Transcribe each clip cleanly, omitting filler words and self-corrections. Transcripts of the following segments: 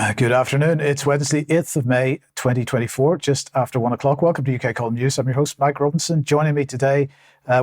Good afternoon. It's Wednesday, 8th of May, 2024, just after 1 o'clock. Welcome to UK Column News. I'm your host, Mike Robinson. Joining me today,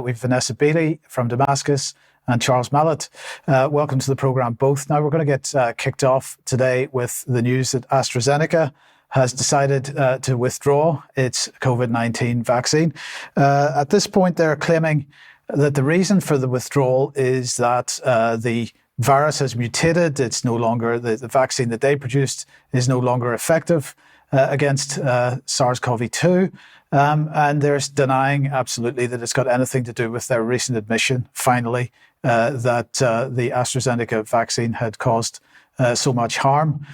we've Vanessa Beeley from Damascus and Charles Malet. Welcome to the programme, both. Now, we're going to get kicked off today with the news that AstraZeneca has decided to withdraw its COVID-19 vaccine. At this point, they're claiming that the reason for the withdrawal is that the virus has mutated. It's no longer, the vaccine that they produced is no longer effective against SARS-CoV-2. And they're denying absolutely that it's got anything to do with their recent admission, finally, that the AstraZeneca vaccine had caused so much harm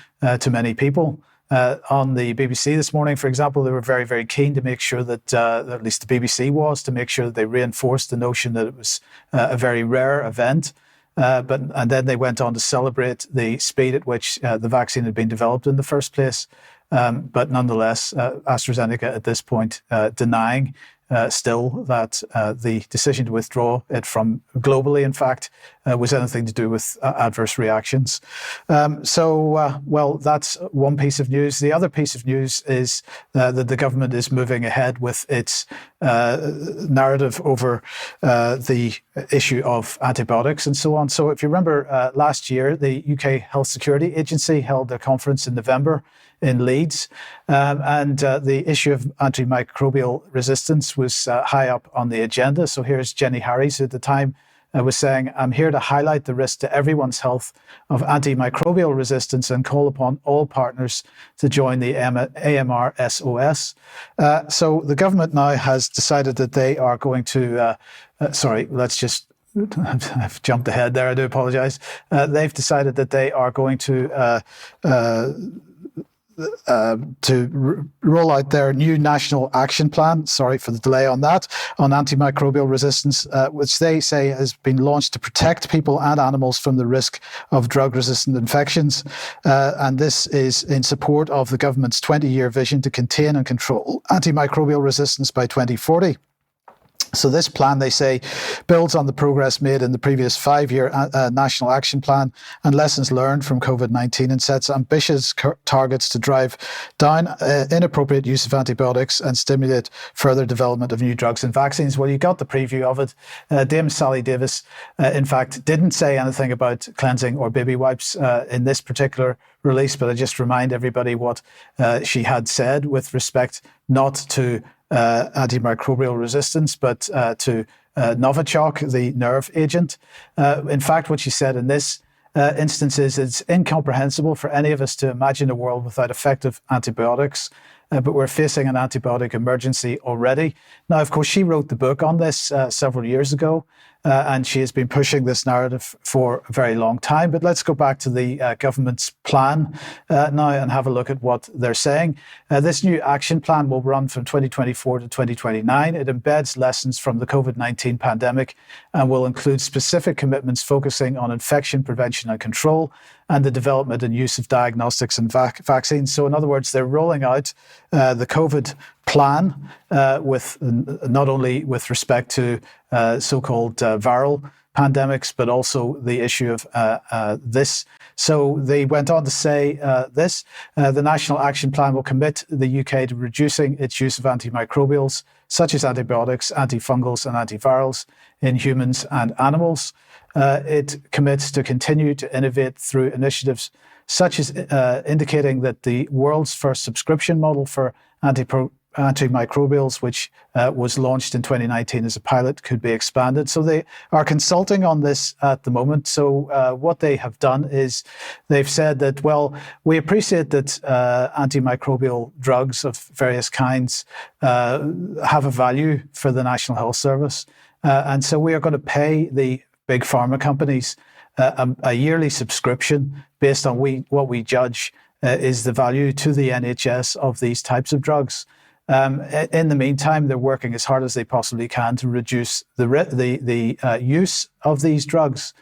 to many people. On the BBC this morning, for example, they were very, very keen to make sure that, at least the BBC was, to make sure that they reinforced the notion that it was a very rare event. And then they went on to celebrate the speed at which the vaccine had been developed in the first place. But nonetheless, AstraZeneca at this point denying still that the decision to withdraw it from globally, in fact, was anything to do with adverse reactions. Well, that's one piece of news. The other piece of news is that the government is moving ahead with its narrative over the issue of antibiotics and so on. So if you remember last year, the UK Health Security Agency held a conference in November in Leeds, and the issue of antimicrobial resistance was high up on the agenda. So here's Jenny Harries, who at the time was saying, "I'm here to highlight the risk to everyone's health of antimicrobial resistance and call upon all partners to join the AMR SOS." So the government now has decided that they are going to, I've jumped ahead there, I do apologise. They've decided that they are going to roll out their new national action plan, sorry for the delay on that, on antimicrobial resistance, which they say has been launched to protect people and animals from the risk of drug-resistant infections. And this is in support of the government's 20-year vision to contain and control antimicrobial resistance by 2040. So this plan, they say, builds on the progress made in the previous 5-year National Action Plan and lessons learned from COVID-19 and sets ambitious targets to drive down inappropriate use of antibiotics and stimulate further development of new drugs and vaccines. Well, you got the preview of it. Dame Sally Davis, in fact, didn't say anything about cleansing or baby wipes in this particular release, but I just remind everybody what she had said with respect not to antimicrobial resistance, but to Novichok, the nerve agent. In fact, what she said in this instance is it's incomprehensible for any of us to imagine a world without effective antibiotics, but we're facing an antibiotic emergency already. Now, of course, she wrote the book on this several years ago, and she has been pushing this narrative for a very long time. But let's go back to the government's plan now and have a look at what they're saying. This new action plan will run from 2024 to 2029. It embeds lessons from the COVID-19 pandemic and will include specific commitments focusing on infection prevention and control and the development and use of diagnostics and vaccines. So in other words, they're rolling out the COVID plan with not only with respect to so-called viral pandemics, but also the issue of this. So they went on to say this, the National Action Plan will commit the UK to reducing its use of antimicrobials, such as antibiotics, antifungals and antivirals in humans and animals. It commits to continue to innovate through initiatives such as indicating that the world's first subscription model for antimicrobials, which was launched in 2019 as a pilot, could be expanded. So they are consulting on this at the moment. So what they have done is they've said that, well, we appreciate that antimicrobial drugs of various kinds have a value for the National Health Service. And so we are going to pay the big pharma companies a yearly subscription based on what we judge is the value to the NHS of these types of drugs. In the meantime, they're working as hard as they possibly can to reduce the use of these drugs.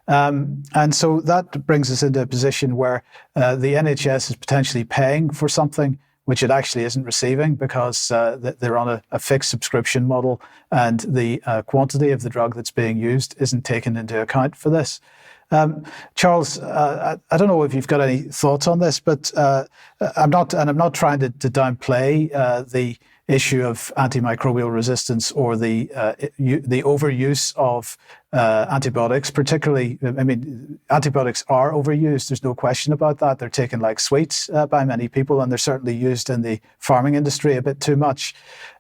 And so that brings us into a position where the NHS is potentially paying for something which it actually isn't receiving because they're on a fixed subscription model, and the quantity of the drug that's being used isn't taken into account for this. Charles, I don't know if you've got any thoughts on this, but I'm not trying to downplay the issue of antimicrobial resistance or the overuse of antibiotics, particularly. I mean, antibiotics are overused. There's no question about that. They're taken like sweets by many people, and they're certainly used in the farming industry a bit too much.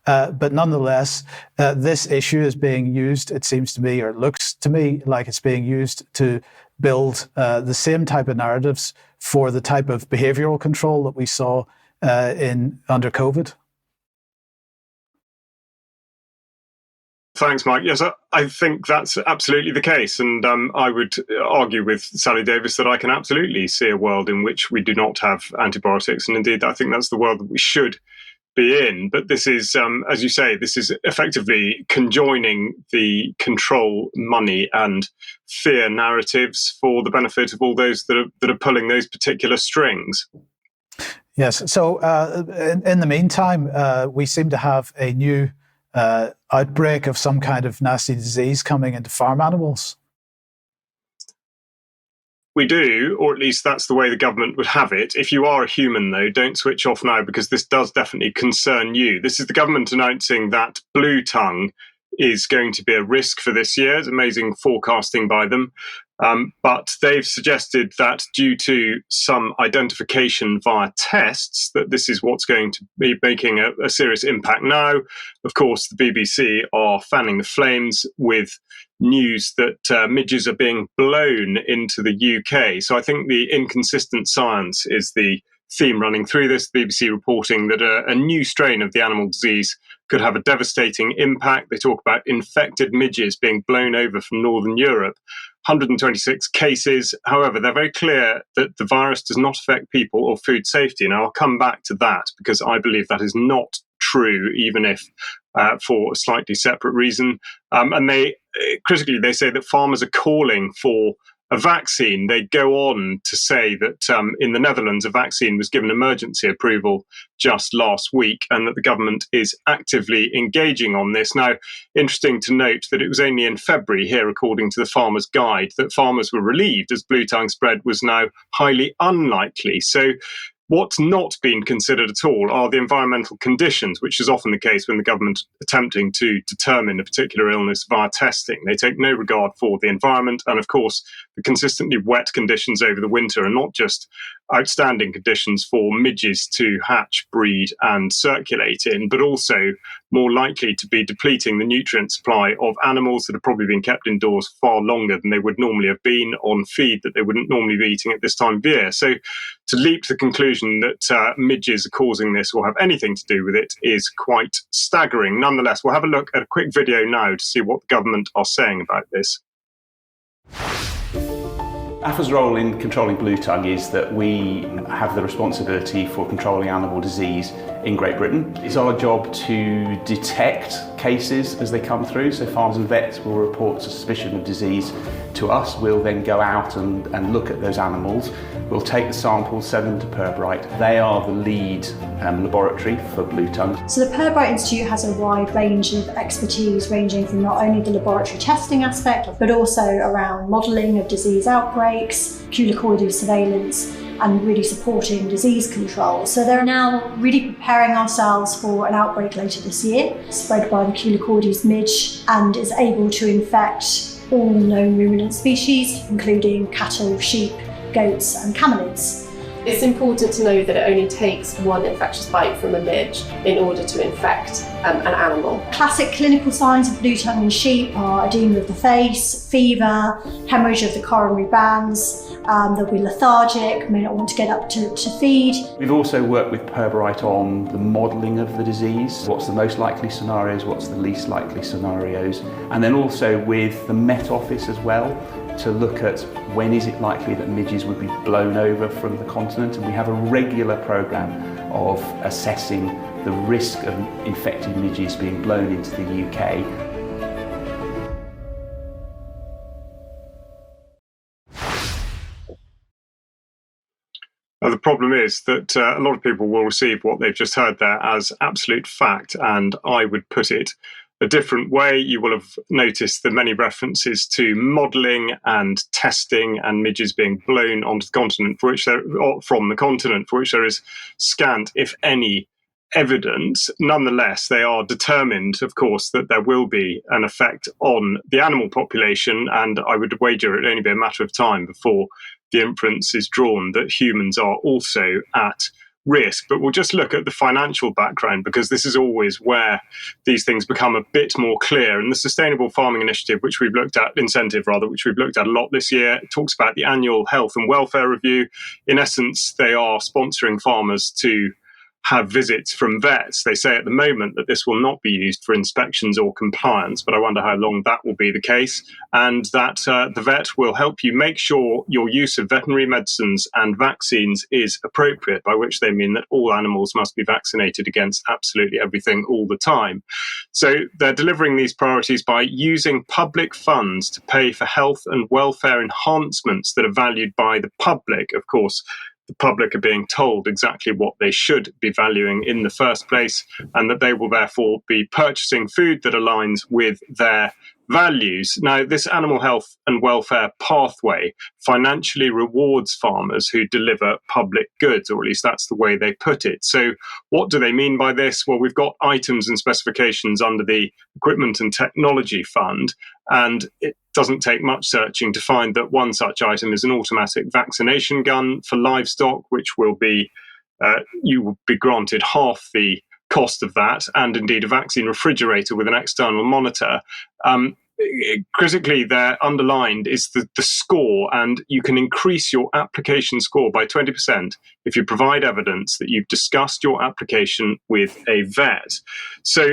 But nonetheless, this issue is being used, it seems to me, or looks to me like it's being used to build the same type of narratives for the type of behavioral control that we saw under COVID. Thanks, Mike. Yes, I think that's absolutely the case. And I would argue with Sally Davis that I can absolutely see a world in which we do not have antibiotics. And indeed, I think that's the world that we should be in. But this is, as you say, this is effectively conjoining the control money and fear narratives for the benefit of all those that are pulling those particular strings. Yes. So in the meantime, we seem to have a new outbreak of some kind of nasty disease coming into farm animals. We do, or at least that's the way the government would have it. If you are a human, though, don't switch off now, because this does definitely concern you. This is the government announcing that blue tongue is going to be a risk for this year. It's amazing forecasting by them. But they've suggested that due to some identification via tests, that this is what's going to be making a serious impact now. Of course, the BBC are fanning the flames with news that midges are being blown into the UK. So I think the inconsistent science is the theme running through this. The BBC reporting that a new strain of the animal disease could have a devastating impact. They talk about infected midges being blown over from Northern Europe. 126 cases. However, they're very clear that the virus does not affect people or food safety. Now, I'll come back to that because I believe that is not true, even if for a slightly separate reason. And they critically, they say that farmers are calling for a vaccine. They go on to say that in the Netherlands, a vaccine was given emergency approval just last week, and that the government is actively engaging on this. Now, interesting to note that it was only in February here, according to the Farmer's Guide, that farmers were relieved as blue tongue spread was now highly unlikely. So what's not been considered at all are the environmental conditions, which is often the case when the government attempting to determine a particular illness via testing. They take no regard for the environment. And of course, the consistently wet conditions over the winter are not just outstanding conditions for midges to hatch, breed and circulate in, but also more likely to be depleting the nutrient supply of animals that have probably been kept indoors far longer than they would normally have been on feed that they wouldn't normally be eating at this time of year. So to leap to the conclusion that midges are causing this or have anything to do with it is quite staggering. Nonetheless, we'll have a look at a quick video now to see what the government are saying about this. AFA's role in controlling blue tongue is that we have the responsibility for controlling animal disease in Great Britain. It's our job to detect cases as they come through, so farmers and vets will report suspicion of disease to us. We'll then go out and look at those animals. We'll take the samples, send them to Pirbright. They are the lead laboratory for blue tongue. So the Pirbright Institute has a wide range of expertise, ranging from not only the laboratory testing aspect, but also around modelling of disease outbreaks, culicoidal surveillance, and really supporting disease control. So they're now really preparing ourselves for an outbreak later this year, spread by the culicoides midge, and is able to infect all known ruminant species, including cattle, sheep, goats and camelids. It's important to know that it only takes one infectious bite from a midge in order to infect an animal. Classic clinical signs of blue tongue in sheep are edema of the face, fever, hemorrhage of the coronary bands. They'll be lethargic, may not want to get up to feed. We've also worked with Pirbright on the modelling of the disease. What's the most likely scenarios, what's the least likely scenarios, and then also with the Met Office as well, to look at when is it likely that midges would be blown over from the continent. And we have a regular programme of assessing the risk of infected midges being blown into the UK. The problem is that a lot of people will receive what they've just heard there as absolute fact, and I would put it a different way. You will have noticed the many references to modelling and testing and midges being blown onto the continent, from the continent, for which there is scant, if any, evidence. Nonetheless, they are determined, of course, that there will be an effect on the animal population, and I would wager it'll only be a matter of time before the inference is drawn that humans are also at risk. But we'll just look at the financial background, because this is always where these things become a bit more clear. And the Sustainable Farming Initiative, which we've looked at a lot this year, it talks about the annual health and welfare review. In essence, they are sponsoring farmers to have visits from vets. They say at the moment that this will not be used for inspections or compliance, but I wonder how long that will be the case, and that the vet will help you make sure your use of veterinary medicines and vaccines is appropriate, by which they mean that all animals must be vaccinated against absolutely everything all the time. So they're delivering these priorities by using public funds to pay for health and welfare enhancements that are valued by the public. Of course, the public are being told exactly what they should be valuing in the first place, and that they will therefore be purchasing food that aligns with their values. Now, this animal health and welfare pathway financially rewards farmers who deliver public goods, or at least that's the way they put it. So what do they mean by this? Well, we've got items and specifications under the Equipment and Technology Fund, and it doesn't take much searching to find that one such item is an automatic vaccination gun for livestock, which will be, you will be granted half the cost of that, and indeed a vaccine refrigerator with an external monitor. Critically, there underlined is the score, and you can increase your application score by 20% if you provide evidence that you've discussed your application with a vet. So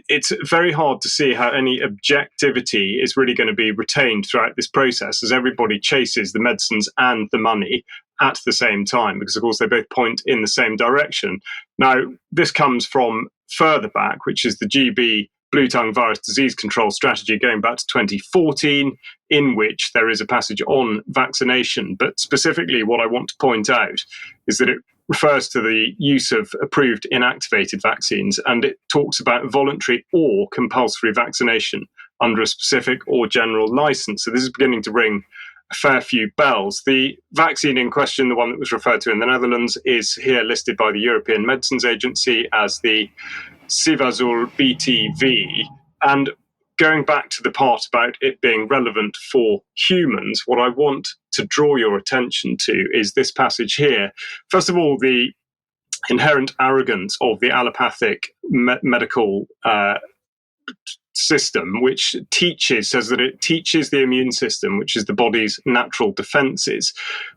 it's very hard to see how any objectivity is really going to be retained throughout this process, as everybody chases the medicines and the money at the same time, because of course they both point in the same direction. Now, this comes from further back, which is the GB Blue Tongue Virus Disease Control Strategy going back to 2014, in which there is a passage on vaccination. But specifically, what I want to point out is that it refers to the use of approved inactivated vaccines, and it talks about voluntary or compulsory vaccination under a specific or general license. So this is beginning to ring a fair few bells. The vaccine in question, the one that was referred to in the Netherlands, is here listed by the European Medicines Agency as the Sivazol BTV. And going back to the part about it being relevant for humans, what I want to draw your attention to is this passage here. First of all, the inherent arrogance of the allopathic medical system, which says that it teaches the immune system, which is the body's natural defenses,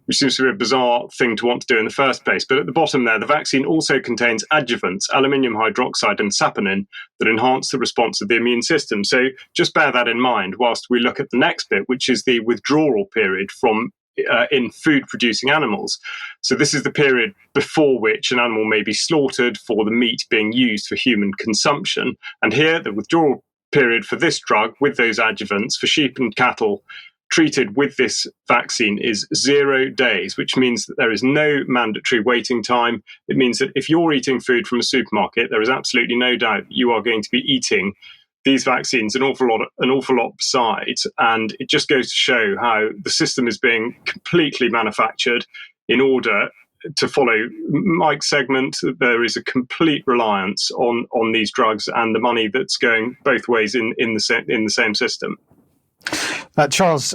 which seems to be a bizarre thing to want to do in the first place. But at the bottom there, the vaccine also contains adjuvants, aluminium hydroxide and saponin, that enhance the response of the immune system. So just bear that in mind whilst we look at the next bit, which is the withdrawal period from in food-producing animals. So this is the period before which an animal may be slaughtered for the meat being used for human consumption. And here, the withdrawal period for this drug with those adjuvants for sheep and cattle treated with this vaccine is 0 days, which means that there is no mandatory waiting time. It means that if you're eating food from a supermarket, there is absolutely no doubt that you are going to be eating these vaccines an awful lot besides. And it just goes to show how the system is being completely manufactured in order to follow Mike's segment. There is a complete reliance on these drugs and the money that's going both ways in the same system. Charles,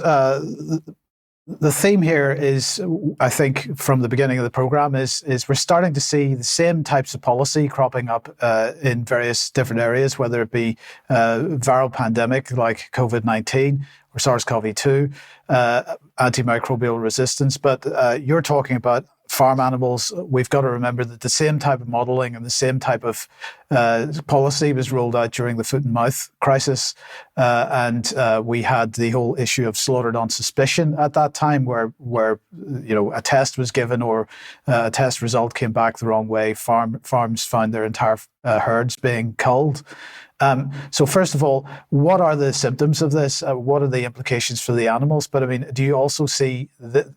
the theme here is, I think, from the beginning of the program, is we're starting to see the same types of policy cropping up in various different areas, whether it be viral pandemic like COVID-19 or SARS-CoV-2, antimicrobial resistance. But you're talking about farm animals. We've got to remember that the same type of modelling and the same type of policy was rolled out during the foot and mouth crisis. And we had the whole issue of slaughtered on suspicion at that time, where a test was given or a test result came back the wrong way. Farms found their entire herds being culled. So first of all, what are the symptoms of this? What are the implications for the animals? But I mean, do you also see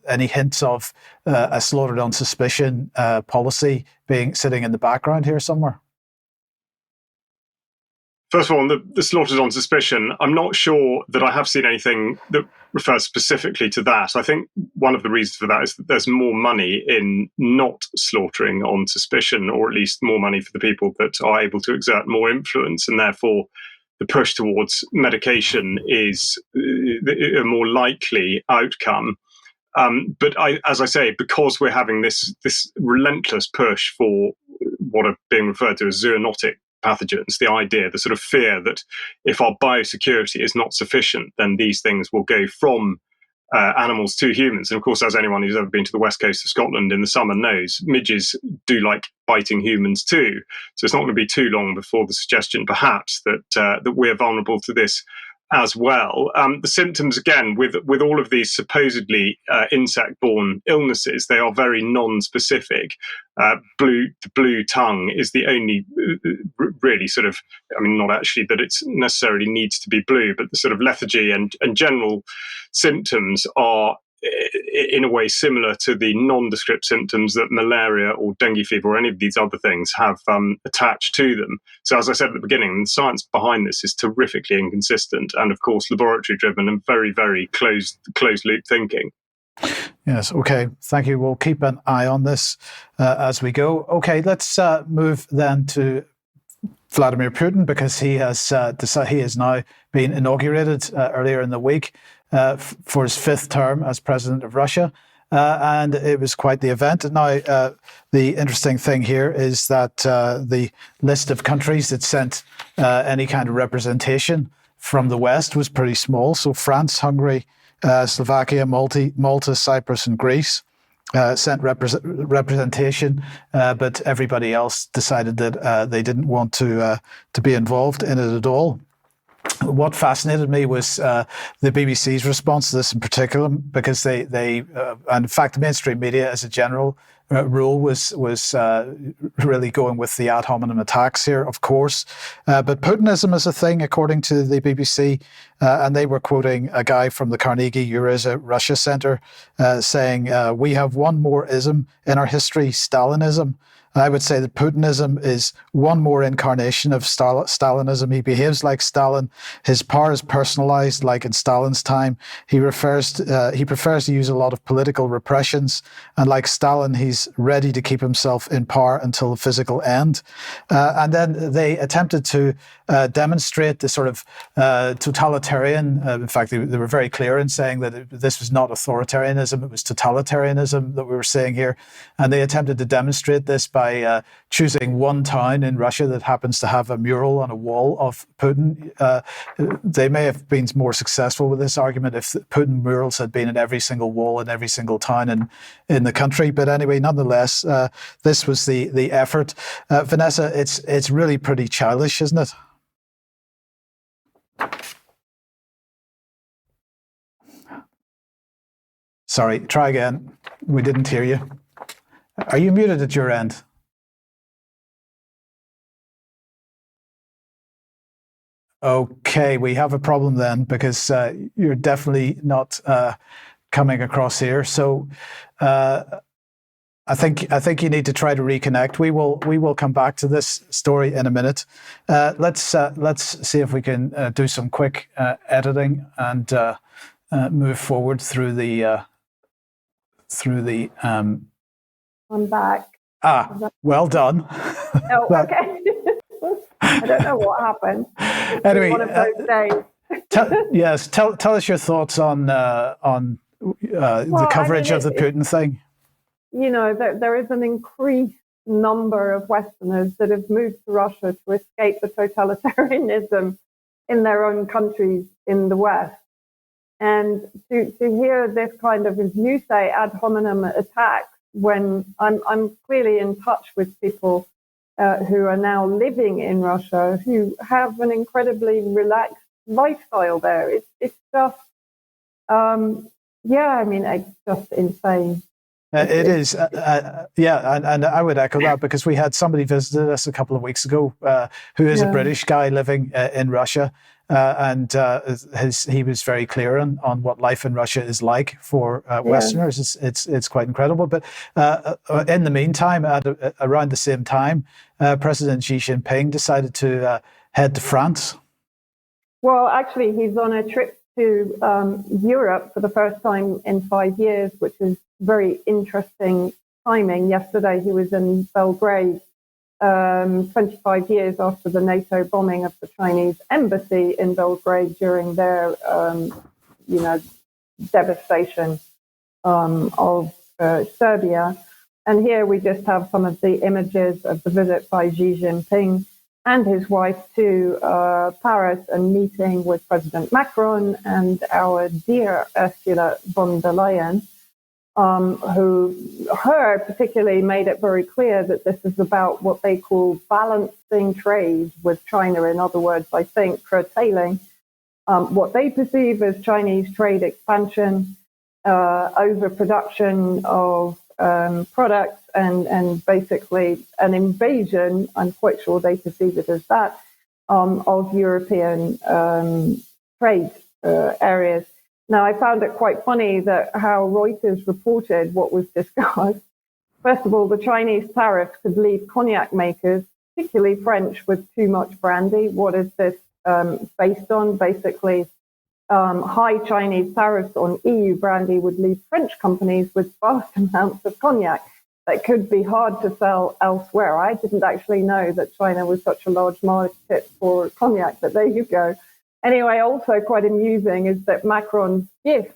any hints of a slaughtered on suspicion policy sitting in the background here somewhere? First of all, on the slaughtered on suspicion, I'm not sure that I have seen anything that refers specifically to that. I think one of the reasons for that is that there's more money in not slaughtering on suspicion, or at least more money for the people that are able to exert more influence, and therefore the push towards medication is a more likely outcome. But as I say, because we're having this relentless push for what are being referred to as zoonotic pathogens, the idea, the sort of fear that if our biosecurity is not sufficient, then these things will go from animals to humans. And of course, as anyone who's ever been to the west coast of Scotland in the summer knows, midges do like biting humans too. So it's not going to be too long before the suggestion, perhaps, that we're vulnerable to this as well. The symptoms, again, with all of these supposedly insect-borne illnesses, they are very non-specific. Blue tongue is the only really sort of, I mean, not actually that it necessarily needs to be blue, but the sort of lethargy and general symptoms are in a way similar to the nondescript symptoms that malaria or dengue fever or any of these other things have attached to them. So as I said at the beginning, the science behind this is terrifically inconsistent and, of course, laboratory driven and very, very closed loop thinking. Yes, okay. Thank you. We'll keep an eye on this as we go. Okay, let's move then to Vladimir Putin, because he has now been inaugurated earlier in the week for his fifth term as president of Russia. And it was quite the event. Now, the interesting thing here is that the list of countries that sent any kind of representation from the West was pretty small. So France, Hungary, Slovakia, Malta, Cyprus, and Greece sent representation, but everybody else decided that they didn't want to be involved in it at all. What fascinated me was the BBC's response to this in particular, because they and in fact, the mainstream media as a general rule was really going with the ad hominem attacks here, of course. But Putinism is a thing, according to the BBC, and they were quoting a guy from the Carnegie Eurasia Russia Center saying, "We have one more ism in our history, Stalinism." I would say that Putinism is one more incarnation of Stalinism. He behaves like Stalin. His power is personalized, like in Stalin's time. He prefers to use a lot of political repressions, and like Stalin, he's ready to keep himself in power until the physical end. And then they attempted to demonstrate the sort of totalitarian. In fact, they were very clear in saying that this was not authoritarianism; it was totalitarianism that we were seeing here. And they attempted to demonstrate this by choosing one town in Russia that happens to have a mural on a wall of Putin. They may have been more successful with this argument if Putin murals had been in every single wall in every single town in the country. But anyway, nonetheless, this was the effort. Vanessa, it's really pretty childish, isn't it? Sorry, try again. We didn't hear you. Are you muted at your end? Okay, we have a problem then, because you're definitely not coming across here. So I think you need to try to reconnect. We will come back to this story in a minute. Let's see if we can do some quick editing and move forward through the. I'm back. Well done. Oh, okay. I don't know what happened. Anyway, one of those days. Tell us your thoughts on the coverage of the Putin thing. You know, there is an increased number of Westerners that have moved to Russia to escape the totalitarianism in their own countries in the West. And to hear this kind of, as you say, ad hominem attack, when I'm clearly in touch with people who are now living in Russia, who have an incredibly relaxed lifestyle there. It's just, it's just insane. It is, yeah, and I would echo that, because we had somebody visited us a couple of weeks ago who is a British guy living in Russia, and he was very clear on what life in Russia is like for Westerners. It's quite incredible. But in the meantime, around the same time, President Xi Jinping decided to head to France. Well, actually, he's on a trip to Europe for the first time in 5 years, which is very interesting timing. Yesterday, he was in Belgrade, 25 years after the NATO bombing of the Chinese embassy in Belgrade during their, devastation of Serbia. And here we just have some of the images of the visit by Xi Jinping and his wife to Paris, and meeting with President Macron and our dear Ursula von der Leyen, who particularly made it very clear that this is about what they call balancing trade with China. In other words, I think curtailing what they perceive as Chinese trade expansion, overproduction of products, and basically an invasion, I'm quite sure they perceive it as that, of European trade areas. Now, I found it quite funny that how Reuters reported what was discussed. First of all, the Chinese tariffs could leave cognac makers, particularly French, with too much brandy. What is this based on? Basically, high Chinese tariffs on EU brandy would leave French companies with vast amounts of cognac that could be hard to sell elsewhere. I didn't actually know that China was such a large market for cognac, but there you go. Anyway, also quite amusing is that Macron's gift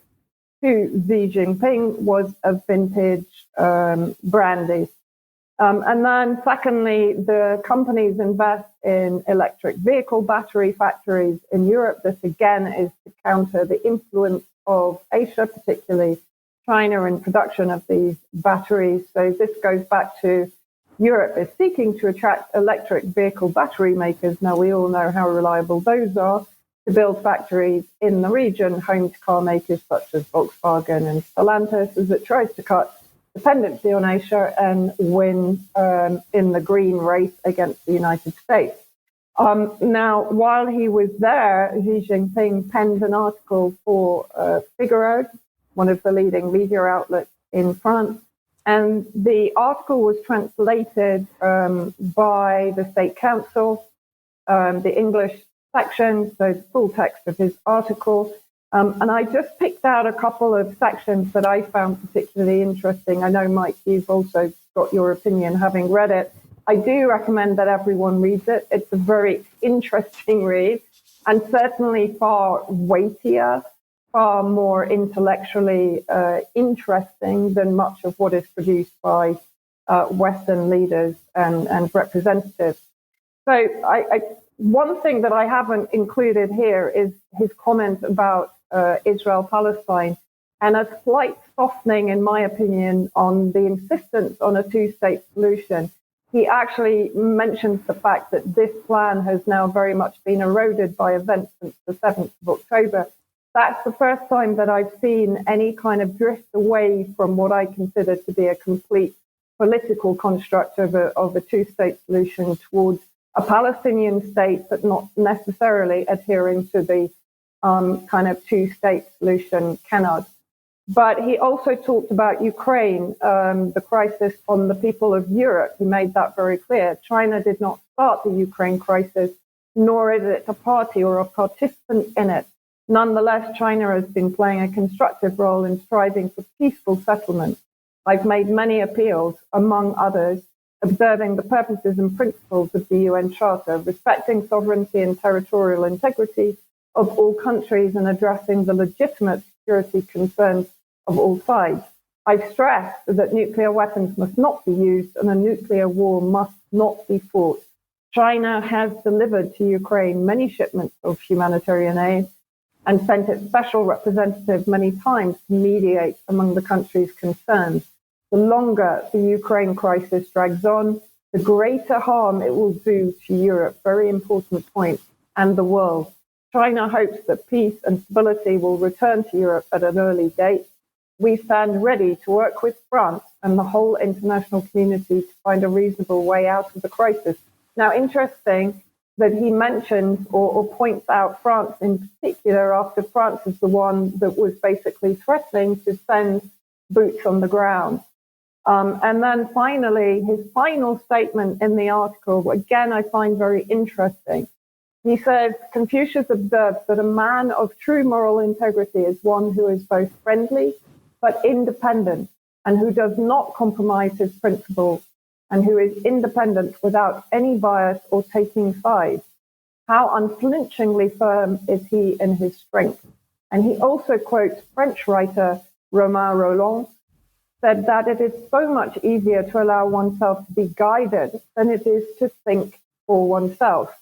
to Xi Jinping was a vintage brandy. And then secondly, the companies invest in electric vehicle battery factories in Europe. This again is to counter the influence of Asia, particularly China, in production of these batteries. So this goes back to Europe is seeking to attract electric vehicle battery makers. Now, we all know how reliable those are, to build factories in the region, home to car makers such as Volkswagen and Stellantis, as it tries to cut dependency on Asia and win in the green race against the United States. Now, while he was there, Xi Jinping penned an article for Figaro, one of the leading media outlets in France, and the article was translated by the State Council, the English section, so the full text of his article. And I just picked out a couple of sections that I found particularly interesting. I know, Mike, you've also got your opinion having read it. I do recommend that everyone reads it. It's a very interesting read, and certainly far weightier, far more intellectually interesting than much of what is produced by Western leaders and representatives. So one thing that I haven't included here is his comment about Israel-Palestine, and a slight softening, in my opinion, on the insistence on a two-state solution. He actually mentions the fact that this plan has now very much been eroded by events since the 7th of October. That's the first time that I've seen any kind of drift away from what I consider to be a complete political construct of a two-state solution towards a Palestinian state, but not necessarily adhering to the kind of two-state solution canard. But he also talked about Ukraine, the crisis on the people of Europe. He made that very clear. China did not start the Ukraine crisis, nor is it a party or a participant in it. Nonetheless, China has been playing a constructive role in striving for peaceful settlement. I've made many appeals, among others, observing the purposes and principles of the UN Charter, respecting sovereignty and territorial integrity of all countries, and addressing the legitimate security concerns of all sides. I've stressed that nuclear weapons must not be used and a nuclear war must not be fought. China has delivered to Ukraine many shipments of humanitarian aid and sent its special representative many times to mediate among the countries concerned. The longer the Ukraine crisis drags on, the greater harm it will do to Europe, very important point, and the world. China hopes that peace and stability will return to Europe at an early date. we stand ready to work with France and the whole international community to find a reasonable way out of the crisis. Now, interesting that he mentions or points out France in particular, after France is the one that was basically threatening to send boots on the ground. And then finally, his final statement in the article, again, I find very interesting. He says, Confucius observes that a man of true moral integrity is one who is both friendly but independent, and who does not compromise his principles, and who is independent without any bias or taking sides. How unflinchingly firm is he in his strength? And he also quotes French writer Romain Rolland, said that it is so much easier to allow oneself to be guided than it is to think for oneself.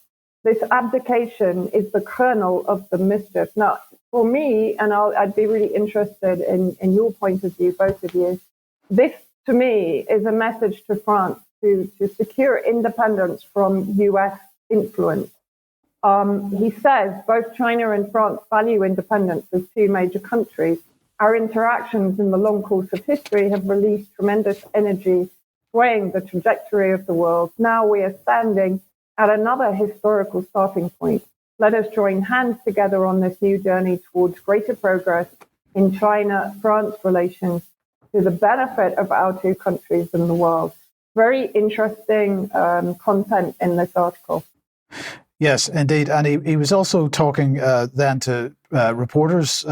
This abdication is the kernel of the mischief. Now, for me, and I'd be really interested in your point of view, both of you, this to me is a message to France to secure independence from US influence. He says both China and France value independence as two major countries. Our interactions in the long course of history have released tremendous energy, swaying the trajectory of the world. Now we are standing at another historical starting point. Let us join hands together on this new journey towards greater progress in China-France relations to the benefit of our two countries and the world. Very interesting content in this article. Yes, indeed. And he was also talking then to reporters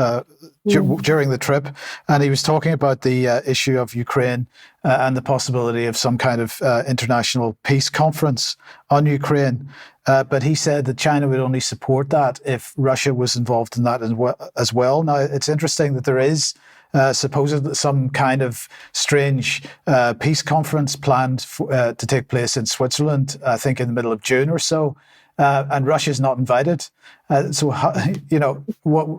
during the trip, and he was talking about the issue of Ukraine and the possibility of some kind of international peace conference on Ukraine. But he said that China would only support that if Russia was involved in that as well. Now, it's interesting that there is supposedly some kind of strange peace conference planned to take place in Switzerland, I think in the middle of June or so. And Russia's not invited. So,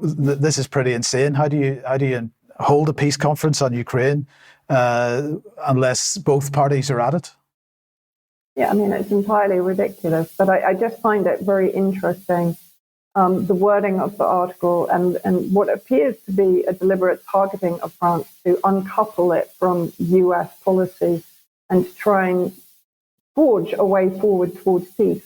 this is pretty insane. How do you hold a peace conference on Ukraine unless both parties are at it? Yeah, I mean, it's entirely ridiculous. But I just find it very interesting, the wording of the article and what appears to be a deliberate targeting of France to uncouple it from US policy and to try and forge a way forward towards peace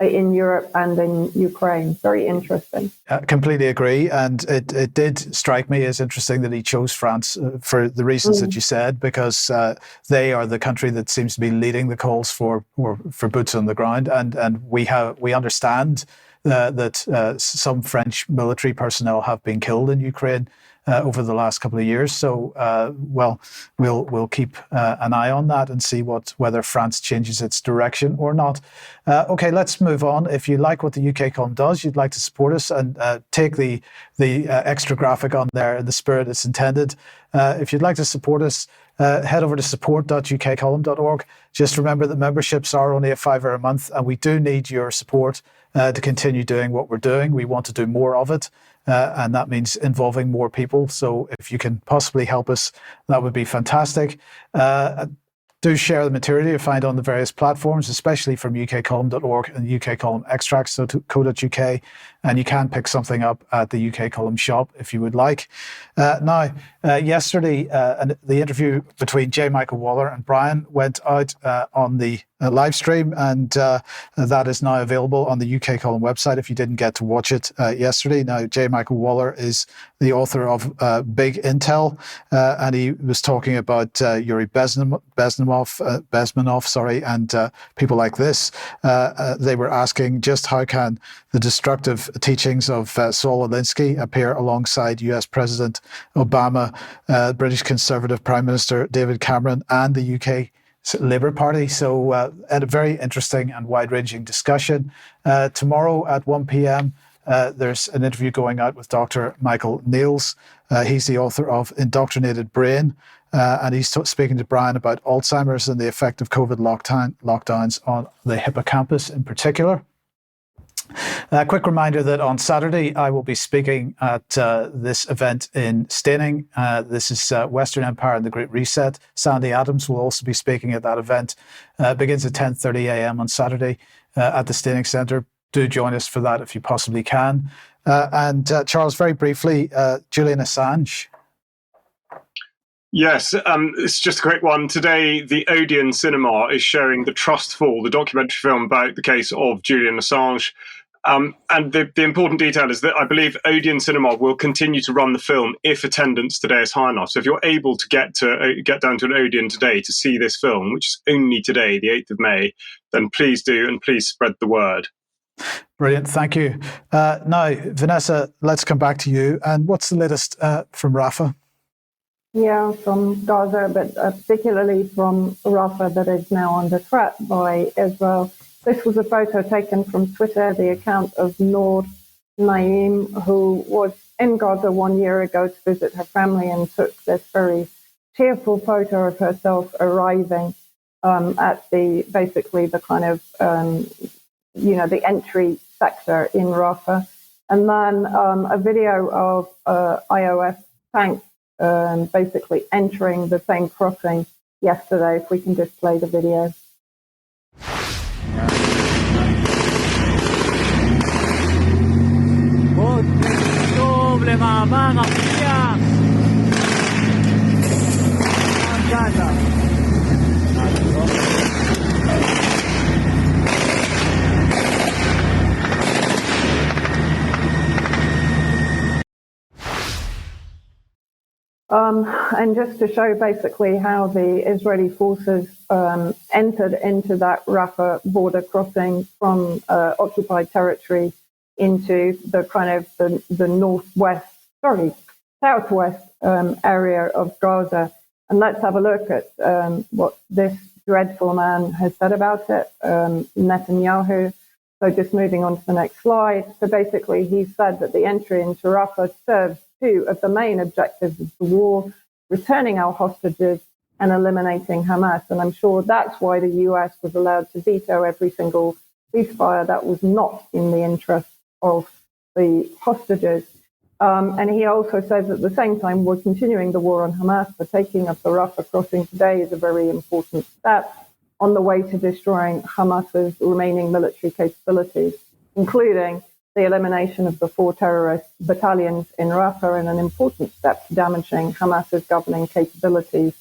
in Europe and in Ukraine. Very interesting. Completely agree. And it did strike me as interesting that he chose France for the reasons that you said, because they are the country that seems to be leading the calls for boots on the ground. And we understand that some French military personnel have been killed in Ukraine over the last couple of years. So, we'll keep an eye on that and see whether France changes its direction or not. Okay, let's move on. If you like what the UK column does, you'd like to support us and take the extra graphic on there in the spirit it's intended. If you'd like to support us, head over to support.ukcolumn.org. Just remember that memberships are only a £5 a month, and we do need your support to continue doing what we're doing. We want to do more of it. And that means involving more people. So if you can possibly help us, that would be fantastic. Do share the material you find on the various platforms, especially from ukcolumn.org and UK Column Extracts.co.uk. And you can pick something up at the UK Column shop if you would like. Yesterday, the interview between J. Michael Waller and Brian went out on the live stream, and that is now available on the UK Column website if you didn't get to watch it yesterday. Now, J. Michael Waller is the author of Big Intel, and he was talking about Yuri Bezmenov, and people like this. They were asking just how can the destructive teachings of Saul Alinsky appear alongside US President Obama, British Conservative Prime Minister David Cameron, and the UK Labour Party. So a very interesting and wide-ranging discussion. Tomorrow at 1 p.m, there's an interview going out with Dr. Michael Niels. He's the author of Indoctrinated Brain, and he's speaking to Brian about Alzheimer's and the effect of COVID lockdowns on the hippocampus in particular. A quick reminder that on Saturday I will be speaking at this event in Steyning. This is Western Empire and the Great Reset. Sandy Adams will also be speaking at that event. It begins at 10:30 a.m. on Saturday at the Steyning Centre. Do join us for that if you possibly can. And Charles, very briefly, Julian Assange. Yes, it's just a quick one. Today, the Odeon Cinema is showing The Trust Fall, the documentary film about the case of Julian Assange. And the important detail is that I believe Odeon Cinema will continue to run the film if attendance today is high enough. So if you're able to get down to an Odeon today to see this film, which is only today, the 8th of May, then please do, and please spread the word. Brilliant, thank you. Now, Vanessa, let's come back to you. And what's the latest from Rafah? Yeah, from Gaza, but particularly from Rafah, that is now under threat by Israel. This was a photo taken from Twitter, the account of Noor Naim, who was in Gaza 1 year ago to visit her family and took this very tearful photo of herself arriving at the kind of, the entry sector in Rafah. And then a video of IOF tanks basically entering the same crossing yesterday. If we can just play the video. And just to show basically how the Israeli forces entered into that Rafah border crossing from occupied territory into the kind of the southwest area of Gaza. And let's have a look at what this dreadful man has said about it, Netanyahu. So just moving on to the next slide. So basically he said that the entry into Rafah serves two of the main objectives of the war, returning our hostages and eliminating Hamas. And I'm sure that's why the US was allowed to veto every single ceasefire that was not in the interest of the hostages. And he also says at the same time, we're continuing the war on Hamas. The taking of the Rafah crossing today is a very important step on the way to destroying Hamas's remaining military capabilities, including the elimination of the 4 terrorist battalions in Rafah, and an important step to damaging Hamas's governing capabilities.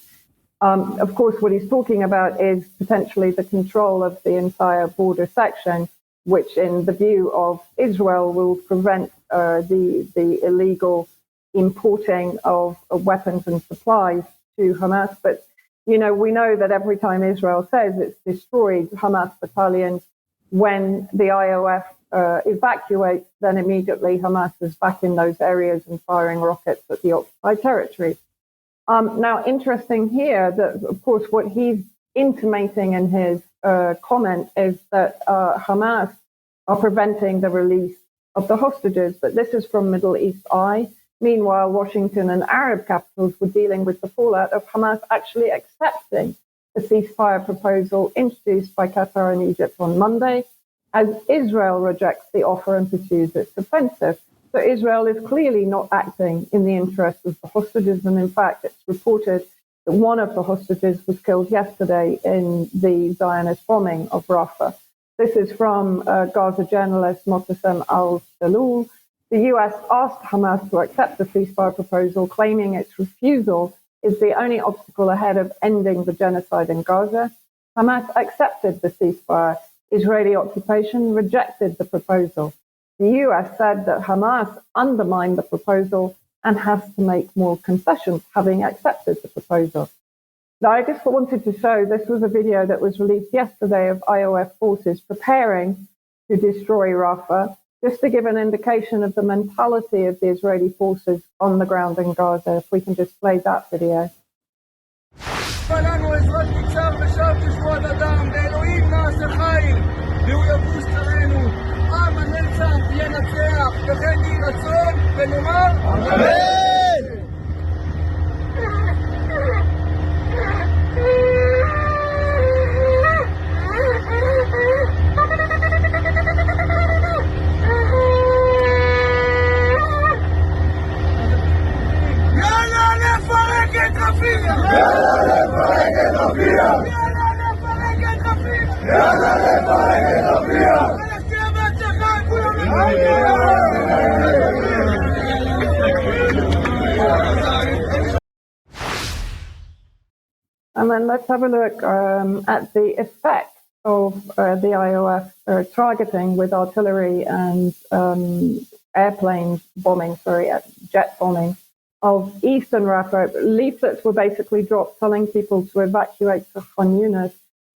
Of course, what he's talking about is potentially the control of the entire border section, which in the view of Israel will prevent the illegal importing of weapons and supplies to Hamas. But, we know that every time Israel says it's destroyed Hamas battalions, when the IOF evacuates, then immediately Hamas is back in those areas and firing rockets at the occupied territory. Now, interesting here that, of course, what he's intimating in his comment is that Hamas are preventing the release of the hostages, but this is from Middle East Eye. Meanwhile, Washington and Arab capitals were dealing with the fallout of Hamas actually accepting the ceasefire proposal introduced by Qatar and Egypt on Monday, as Israel rejects the offer and pursues its offensive. So Israel is clearly not acting in the interest of the hostages, and in fact, it's reported that one of the hostages was killed yesterday in the Zionist bombing of Rafah. This is from Gaza journalist Motasem al-Shalul. The US asked Hamas to accept the ceasefire proposal, claiming its refusal is the only obstacle ahead of ending the genocide in Gaza. Hamas accepted the ceasefire. Israeli occupation rejected the proposal. The US said that Hamas undermined the proposal and has to make more concessions, having accepted the proposal. Now, I just wanted to show, this was a video that was released yesterday of IOF forces preparing to destroy Rafah, just to give an indication of the mentality of the Israeli forces on the ground in Gaza. If we can just play that video. And then let's have a look at the effect of the IOF targeting with artillery and jet bombing of eastern Rafah. Leaflets were basically dropped telling people to evacuate to Khan Yunis.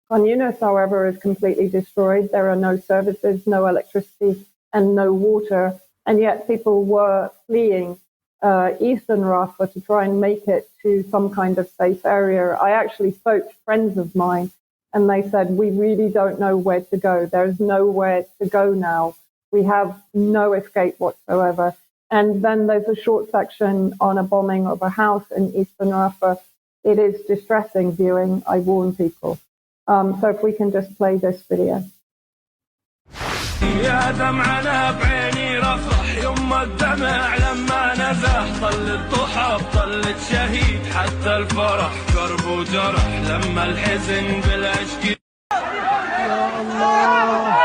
Khan Yunis, however, is completely destroyed. There are no services, no electricity, and no water. And yet people were fleeing eastern Rafah to try and make it to some kind of safe area. I actually spoke to friends of mine, and they said, we really don't know where to go. There's nowhere to go now. We have no escape whatsoever. And then there's a short section on a bombing of a house in eastern Rafah. It is distressing viewing, I warn people. So if we can just play this video. يا دمعنا بعيني رفرح يما الدمع لما نزح طلت ضحى طلت شهيد حتى الفرح كرب وجرح لما الحزن بالعشق يا الله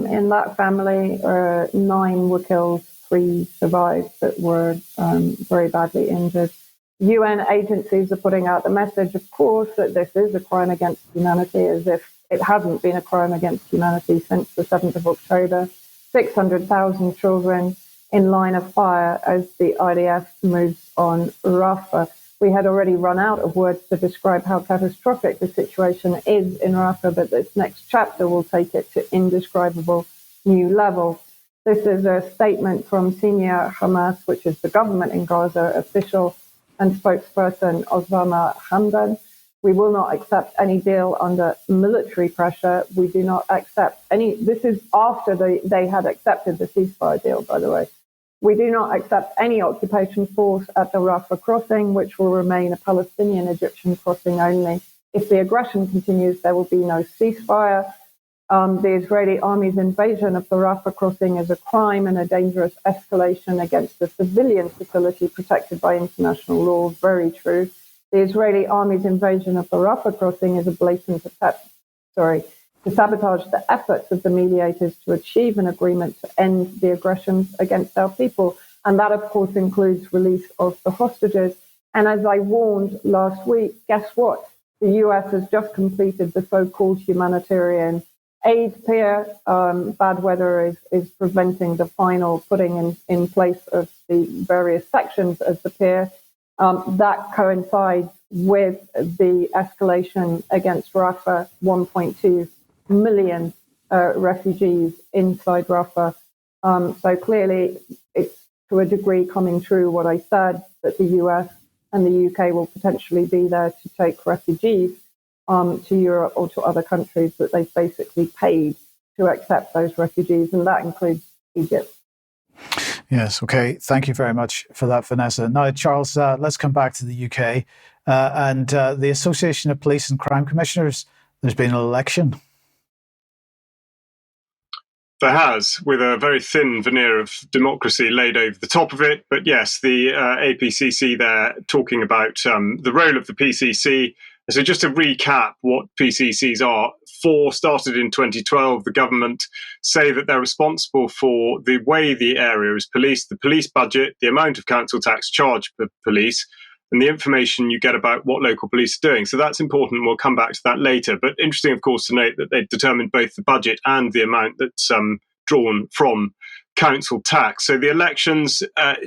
In that family, 9 were killed, 3 survived that were very badly injured. UN agencies are putting out the message, of course, that this is a crime against humanity, as if it hasn't been a crime against humanity since the 7th of October. 600,000 children in line of fire as the IDF moves on Rafah. We had already run out of words to describe how catastrophic the situation is in Rafah, but this next chapter will take it to indescribable new levels. This is a statement from senior Hamas, which is the government in Gaza official and spokesperson Osama Hamdan. We will not accept any deal under military pressure. We do not accept any. This is after they had accepted the ceasefire deal, by the way. We do not accept any occupation force at the Rafah crossing, which will remain a Palestinian-Egyptian crossing only. If the aggression continues, there will be no ceasefire. The Israeli army's invasion of the Rafah crossing is a crime and a dangerous escalation against a civilian facility protected by international law. Very true. The Israeli army's invasion of the Rafah crossing is a blatant attempt, to sabotage the efforts of the mediators to achieve an agreement to end the aggressions against our people. And that, of course, includes release of the hostages. And as I warned last week, guess what? The US has just completed the so-called humanitarian aid pier. Bad weather is preventing the final putting in place of the various sections of the pier. That coincides with the escalation against Rafah, 1.2 million refugees inside Rafah. So clearly, it's to a degree coming true what I said, that the US and the UK will potentially be there to take refugees to Europe or to other countries that they've basically paid to accept those refugees, and that includes Egypt. Yes, okay. Thank you very much for that, Vanessa. Now, Charles, let's come back to the UK and the Association of Police and Crime Commissioners. There's been an election. There has, with a very thin veneer of democracy laid over the top of it. But yes, the APCC there talking about the role of the PCC. So just to recap what PCCs are, 4 started in 2012. The government say that they're responsible for the way the area is policed, the police budget, the amount of council tax charged per police, and the information you get about what local police are doing. So that's important. We'll come back to that later. But interesting, of course, to note that they've determined both the budget and the amount that's drawn from council tax. So the elections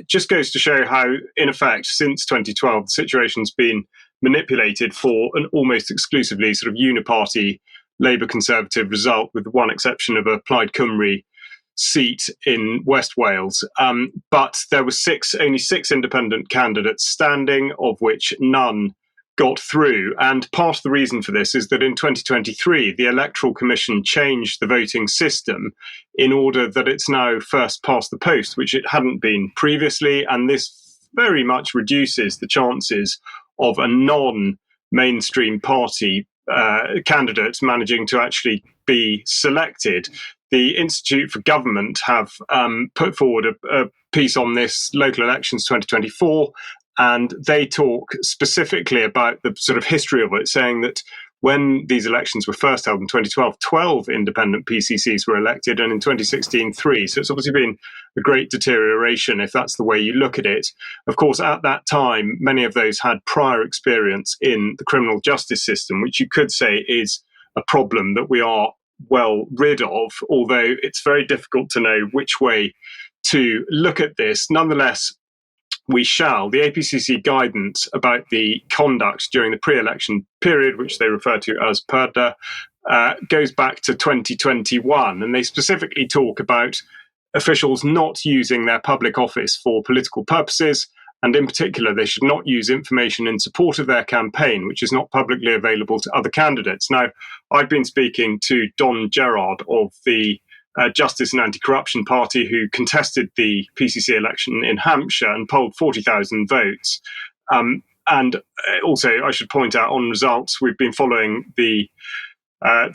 just goes to show how, in effect, since 2012, the situation's been manipulated for an almost exclusively sort of uniparty Labour Conservative result, with one exception of a Plaid Cymru seat in West Wales. But there were only six independent candidates standing, of which none got through. And part of the reason for this is that in 2023, the Electoral Commission changed the voting system in order that it's now first past the post, which it hadn't been previously. And this very much reduces the chances of a non-mainstream party candidate managing to actually be selected. the Institute for Government have put forward a piece on this, Local Elections 2024, and they talk specifically about the sort of history of it, saying that when these elections were first held in 2012, 12 independent PCCs were elected, and in 2016, 3. So it's obviously been a great deterioration if that's the way you look at it. Of course, at that time, many of those had prior experience in the criminal justice system, which you could say is a problem that we are well rid of, although it's very difficult to know which way to look at this. Nonetheless, we shall. The APCC guidance about the conduct during the pre-election period, which they refer to as PERDA, goes back to 2021, and they specifically talk about officials not using their public office for political purposes, and in particular, they should not use information in support of their campaign, which is not publicly available to other candidates. Now, I've been speaking to Don Gerard of the Justice and Anti-Corruption Party, who contested the PCC election in Hampshire and polled 40,000 votes. And also, I should point out, on results, we've been following the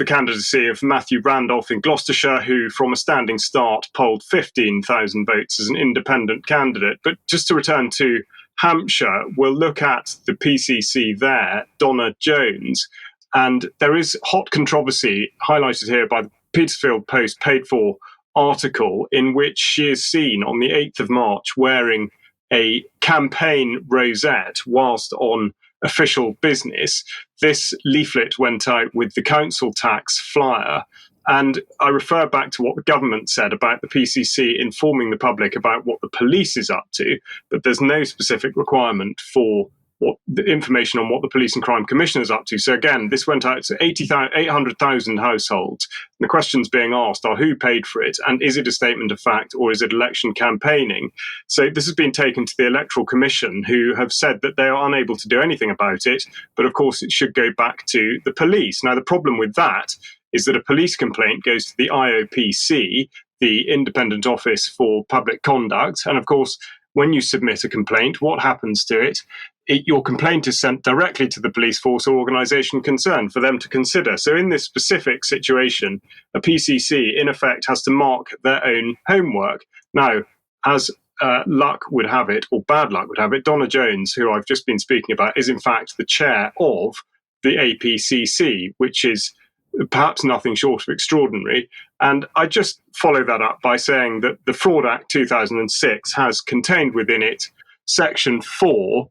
candidacy of Matthew Randolph in Gloucestershire, who from a standing start polled 15,000 votes as an independent candidate. But just to return to Hampshire, we'll look at the PCC there, Donna Jones, and there is hot controversy highlighted here by the Petersfield Post paid for article in which she is seen on the 8th of March wearing a campaign rosette whilst on official business. This leaflet went out with the council tax flyer, and I refer back to what the government said about the PCC informing the public about what the police is up to, but there's no specific requirement for what the information on what the Police and Crime Commission is up to. So again, this went out to 800,000 households. And the questions being asked are who paid for it, and is it a statement of fact, or is it election campaigning? So this has been taken to the Electoral Commission, who have said that they are unable to do anything about it, but of course it should go back to the police. Now, the problem with that is that a police complaint goes to the IOPC, the Independent Office for Public Conduct, and of course, when you submit a complaint, what happens to it? Your complaint is sent directly to the police force or organisation concerned for them to consider. So in this specific situation, a PCC, in effect, has to mark their own homework. Now, as luck would have it, or bad luck would have it, Donna Jones, who I've just been speaking about, is in fact the chair of the APCC, which is perhaps nothing short of extraordinary. And I just follow that up by saying that the Fraud Act 2006 has contained within it Section 4.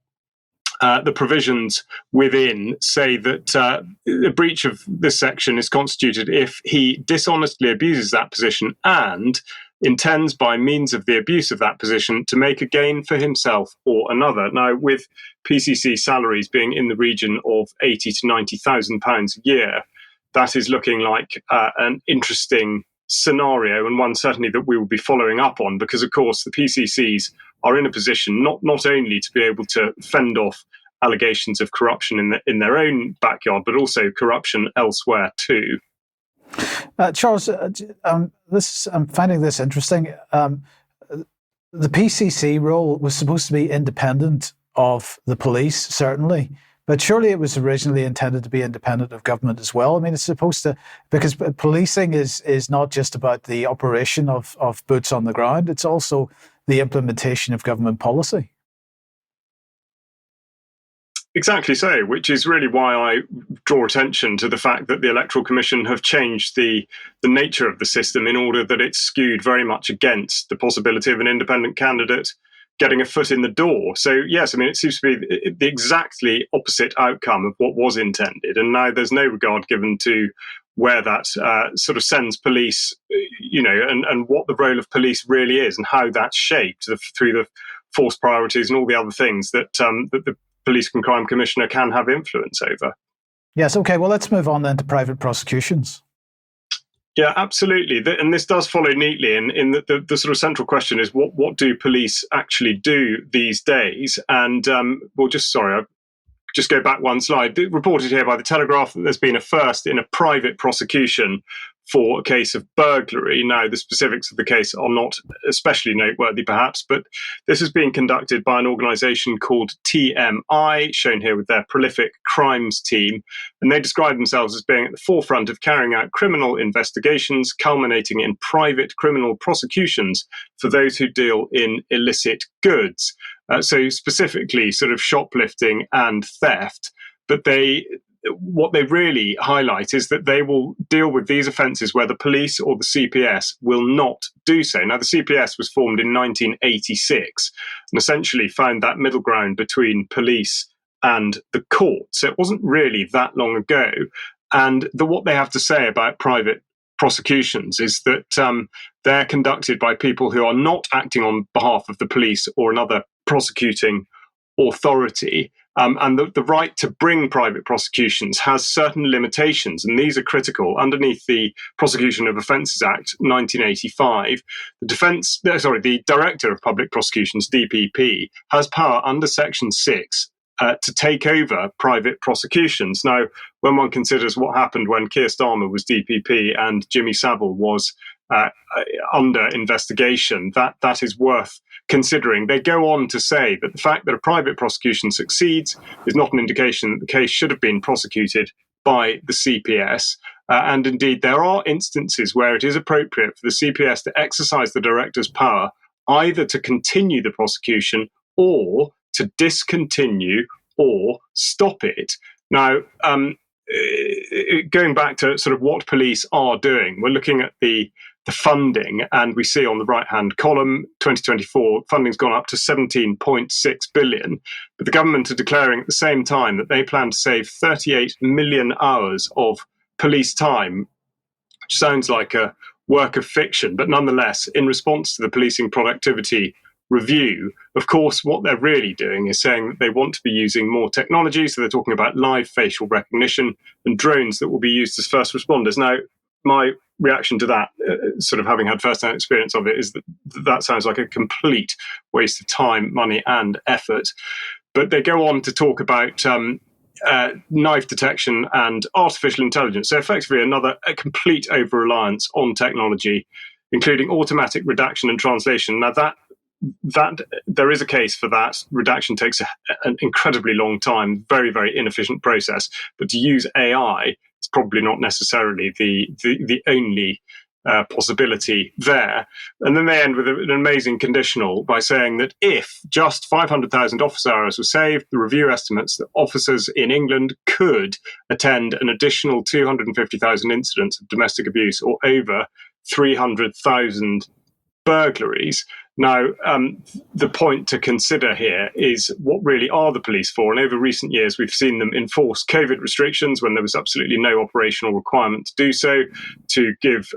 The provisions within say that a breach of this section is constituted if he dishonestly abuses that position and intends by means of the abuse of that position to make a gain for himself or another. Now, with PCC salaries being in the region of £80,000 to £90,000 a year, that is looking like an interesting scenario, and one certainly that we will be following up on, because of course the PCCs are in a position not only to be able to fend off allegations of corruption in their own backyard, but also corruption elsewhere too. Charles, I'm finding this interesting. The PCC role was supposed to be independent of the police, certainly, but surely it was originally intended to be independent of government as well. I mean, it's supposed to, because policing is not just about the operation of boots on the ground, it's also the implementation of government policy. Exactly so, which is really why I draw attention to the fact that the Electoral Commission have changed the nature of the system in order that it's skewed very much against the possibility of an independent candidate getting a foot in the door. So yes, I mean, it seems to be the exactly opposite outcome of what was intended. And now there's no regard given to where that sort of sends police, and what the role of police really is and how that's shaped through the force priorities and all the other things that the Police and Crime Commissioner can have influence over. Yes, okay, well, let's move on then to private prosecutions. Yeah, absolutely. And this does follow neatly in that the sort of central question is what do police actually do these days? And I'll just go back one slide. Reported here by the Telegraph that there's been a first in a private prosecution for a case of burglary. Now, the specifics of the case are not especially noteworthy, perhaps, but this is being conducted by an organisation called TMI, shown here with their prolific crimes team, and they describe themselves as being at the forefront of carrying out criminal investigations, culminating in private criminal prosecutions for those who deal in illicit goods. So specifically sort of shoplifting and theft, but what they really highlight is that they will deal with these offences where the police or the CPS will not do so. Now, the CPS was formed in 1986 and essentially found that middle ground between police and the court. So it wasn't really that long ago. And what they have to say about private prosecutions is that they're conducted by people who are not acting on behalf of the police or another prosecuting authority. And the right to bring private prosecutions has certain limitations, and these are critical. Underneath the Prosecution of Offences Act 1985, the Director of Public Prosecutions, DPP, has power under Section 6 to take over private prosecutions. Now, when one considers what happened when Keir Starmer was DPP and Jimmy Savile was under investigation, that is worth considering. They go on to say that the fact that a private prosecution succeeds is not an indication that the case should have been prosecuted by the CPS. And indeed, there are instances where it is appropriate for the CPS to exercise the director's power either to continue the prosecution or to discontinue or stop it. Now, going back to sort of what police are doing, we're looking at the funding, and we see on the right-hand column, 2024, funding's gone up to 17.6 billion. But the government are declaring at the same time that they plan to save 38 million hours of police time, which sounds like a work of fiction. But nonetheless, in response to the policing productivity review, of course, what they're really doing is saying that they want to be using more technology. So they're talking about live facial recognition and drones that will be used as first responders. Now, my reaction to that, sort of having had first-hand experience of it, is that sounds like a complete waste of time, money, and effort. But they go on to talk about knife detection and artificial intelligence. So effectively, a complete over-reliance on technology, including automatic redaction and translation. Now, that there is a case for that. Redaction takes an incredibly long time, very, very inefficient process. But to use AI, it's probably not necessarily the only possibility there. And then they end with an amazing conditional by saying that if just 500,000 officer hours were saved, the review estimates that officers in England could attend an additional 250,000 incidents of domestic abuse or over 300,000 burglaries. Now, the point to consider here is what really are the police for? And over recent years, we've seen them enforce COVID restrictions when there was absolutely no operational requirement to do so, to give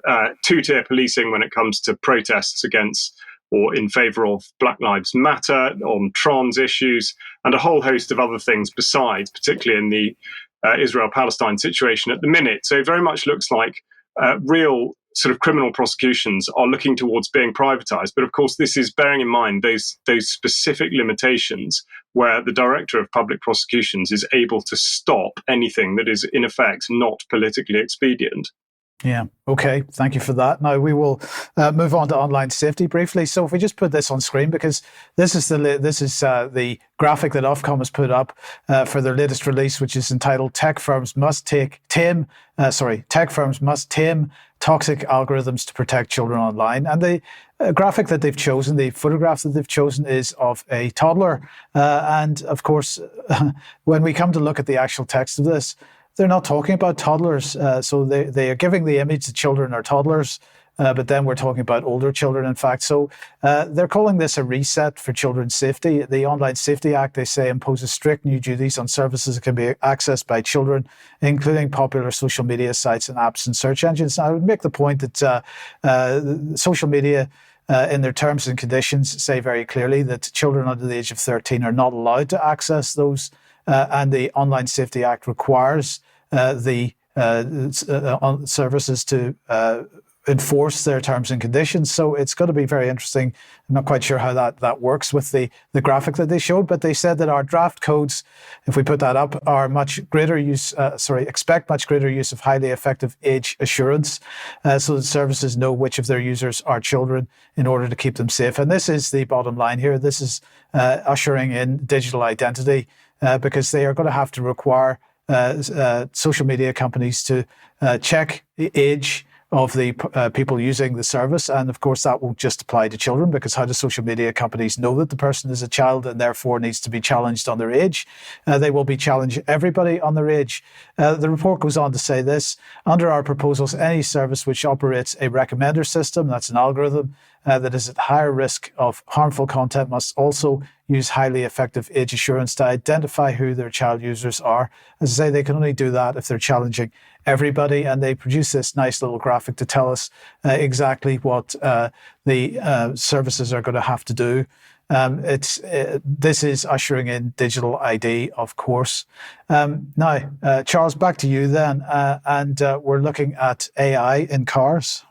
two-tier policing when it comes to protests against or in favour of Black Lives Matter, on trans issues, and a whole host of other things besides, particularly in the Israel-Palestine situation at the minute. So it very much looks like real sort of criminal prosecutions are looking towards being privatised. But of course, this is bearing in mind those specific limitations where the Director of Public Prosecutions is able to stop anything that is, in effect, not politically expedient. Yeah. Okay. Thank you for that. Now we will move on to online safety briefly. So if we just put this on screen, because this is the graphic that Ofcom has put up for their latest release, which is entitled "Tech Firms Must Tame Toxic Algorithms to Protect Children Online." And the graphic that they've chosen, the photograph that they've chosen, is of a toddler. And of course, when we come to look at the actual text of this, they're not talking about toddlers. So they are giving the image that children are toddlers, but then we're talking about older children, in fact. So they're calling this a reset for children's safety. The Online Safety Act, they say, imposes strict new duties on services that can be accessed by children, including popular social media sites and apps and search engines. Now, I would make the point that social media, in their terms and conditions, say very clearly that children under the age of 13 are not allowed to access those. And the Online Safety Act requires the services to enforce their terms and conditions. So it's going to be very interesting. I'm not quite sure how that works with the graphic that they showed, but they said that our draft codes, if we put that up, are expect much greater use of highly effective age assurance, so that services know which of their users are children in order to keep them safe. And this is the bottom line here. This is ushering in digital identity, because they are going to have to require social media companies to check the age of the people using the service. And of course, that won't just apply to children, because how do social media companies know that the person is a child and therefore needs to be challenged on their age? They will be challenging everybody on their age. The report goes on to say this: under our proposals, any service which operates a recommender system, that's an algorithm, that is at higher risk of harmful content, must also use highly effective age assurance to identify who their child users are. As I say, they can only do that if they're challenging everybody, and they produce this nice little graphic to tell us exactly what the services are going to have to do. This is ushering in digital ID, of course. Now, Charles, back to you then, and we're looking at AI in cars.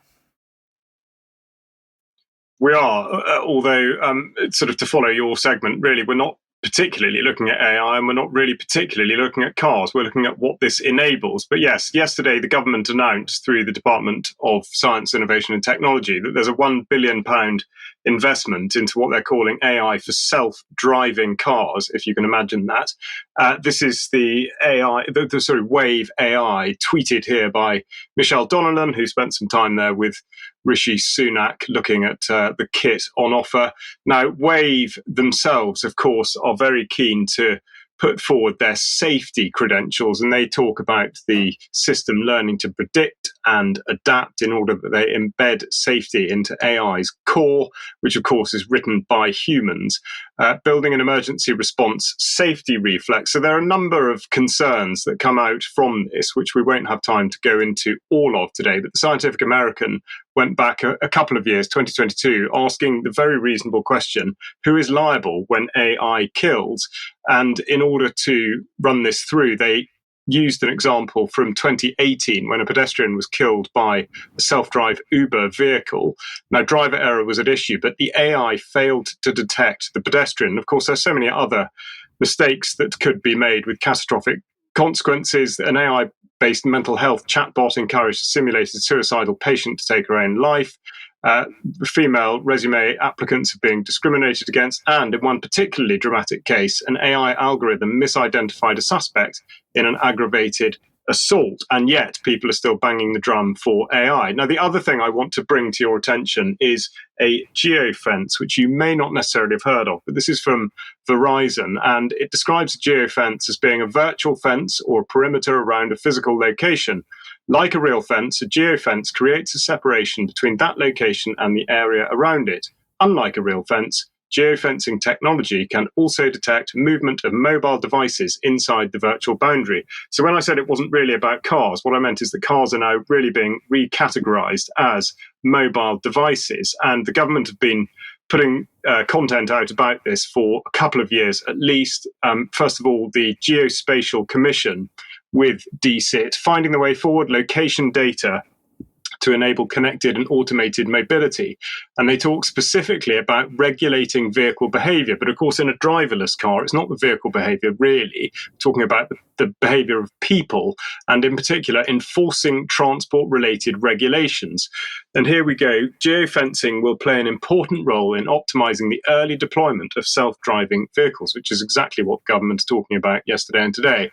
We are, although sort of to follow your segment, really, we're not particularly looking at AI, and we're not really particularly looking at cars. We're looking at what this enables. But yes, yesterday the government announced through the Department of Science, Innovation and Technology that there's a £1 billion investment into what they're calling AI for self-driving cars, if you can imagine that. This is the AI, the sort of Wave AI, tweeted here by Michelle Donnellan, who spent some time there with Rishi Sunak looking at the kit on offer. Now, Wave themselves, of course, are very keen to put forward their safety credentials, and they talk about the system learning to predict and adapt in order that they embed safety into AI's core, which of course is written by humans, building an emergency response safety reflex. So there are a number of concerns that come out from this, which we won't have time to go into all of today, but the Scientific American went back a couple of years, 2022, asking the very reasonable question, who is liable when AI kills? And in order to run this through, they used an example from 2018 when a pedestrian was killed by a self-drive Uber vehicle. Now, driver error was at issue, but the AI failed to detect the pedestrian. Of course, there's so many other mistakes that could be made with catastrophic consequences. An AI-based mental health chatbot encouraged a simulated suicidal patient to take her own life. Female resume applicants are being discriminated against, and in one particularly dramatic case, an AI algorithm misidentified a suspect in an aggravated assault, and yet people are still banging the drum for AI. Now, the other thing I want to bring to your attention is a geofence, which you may not necessarily have heard of, but this is from Verizon, and it describes a geofence as being a virtual fence or a perimeter around a physical location. Like a real fence, a geofence creates a separation between that location and the area around it. Unlike a real fence, geofencing technology can also detect movement of mobile devices inside the virtual boundary. So when I said it wasn't really about cars, what I meant is that cars are now really being recategorized as mobile devices. And the government have been putting content out about this for a couple of years at least. First of all, the Geospatial Commission with DCIT, finding the way forward, location data to enable connected and automated mobility. And they talk specifically about regulating vehicle behavior. But of course, in a driverless car, it's not the vehicle behavior really, we're talking about the behavior of people, and in particular, enforcing transport-related regulations. And here we go. Geofencing will play an important role in optimizing the early deployment of self-driving vehicles, which is exactly what government is talking about yesterday and today.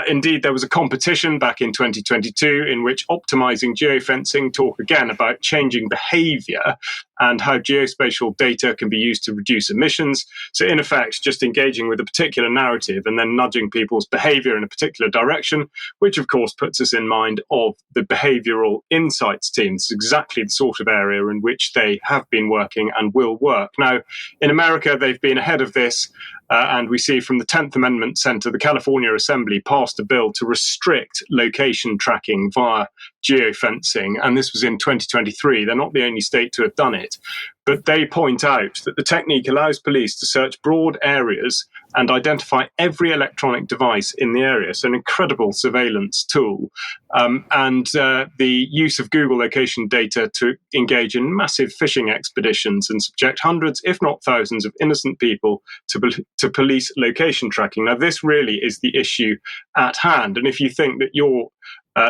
Indeed, there was a competition back in 2022 in which optimizing geofencing talk again about changing behavior and how geospatial data can be used to reduce emissions. So in effect, just engaging with a particular narrative and then nudging people's behavior in a particular direction, which of course puts us in mind of the behavioral insights team. It's exactly the sort of area in which they have been working and will work. Now, in America, they've been ahead of this. And we see from the 10th Amendment Center, the California Assembly passed a bill to restrict location tracking via geofencing, and this was in 2023. They're not the only state to have done it, but they point out that the technique allows police to search broad areas and identify every electronic device in the area. So an incredible surveillance tool. And the use of Google location data to engage in massive fishing expeditions and subject hundreds, if not thousands, of innocent people to police location tracking. Now, this really is the issue at hand. And if you think that you're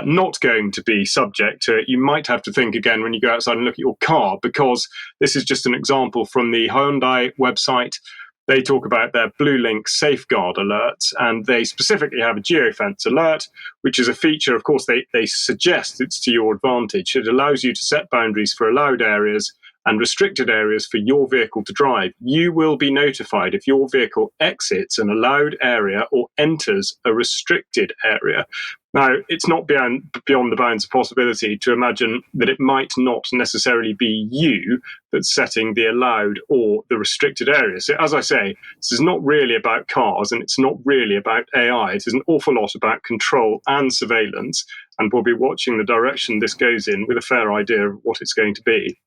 not going to be subject to it, you might have to think again when you go outside and look at your car, because this is just an example from the Hyundai website. They talk about their Blue Link safeguard alerts, and they specifically have a geofence alert, which is a feature, of course, they suggest it's to your advantage. It allows you to set boundaries for allowed areas and restricted areas for your vehicle to drive. You will be notified if your vehicle exits an allowed area or enters a restricted area. Now, it's not beyond the bounds of possibility to imagine that it might not necessarily be you that's setting the allowed or the restricted areas. So, as I say, this is not really about cars, and it's not really about AI. It is an awful lot about control and surveillance, and we'll be watching the direction this goes in with a fair idea of what it's going to be.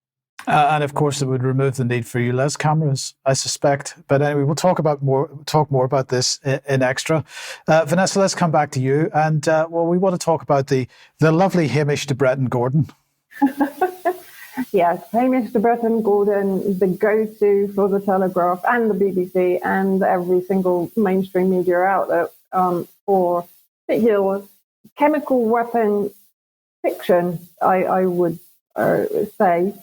And of course, it would remove the need for ULEZ cameras, I suspect. But anyway, we'll talk more about this in extra. Vanessa, let's come back to you. And we want to talk about the lovely Hamish de Bretton Gordon. Yes, Hamish de Bretton Gordon, the go-to for the Telegraph and the BBC and every single mainstream media outlet for chemical weapon fiction, I would say.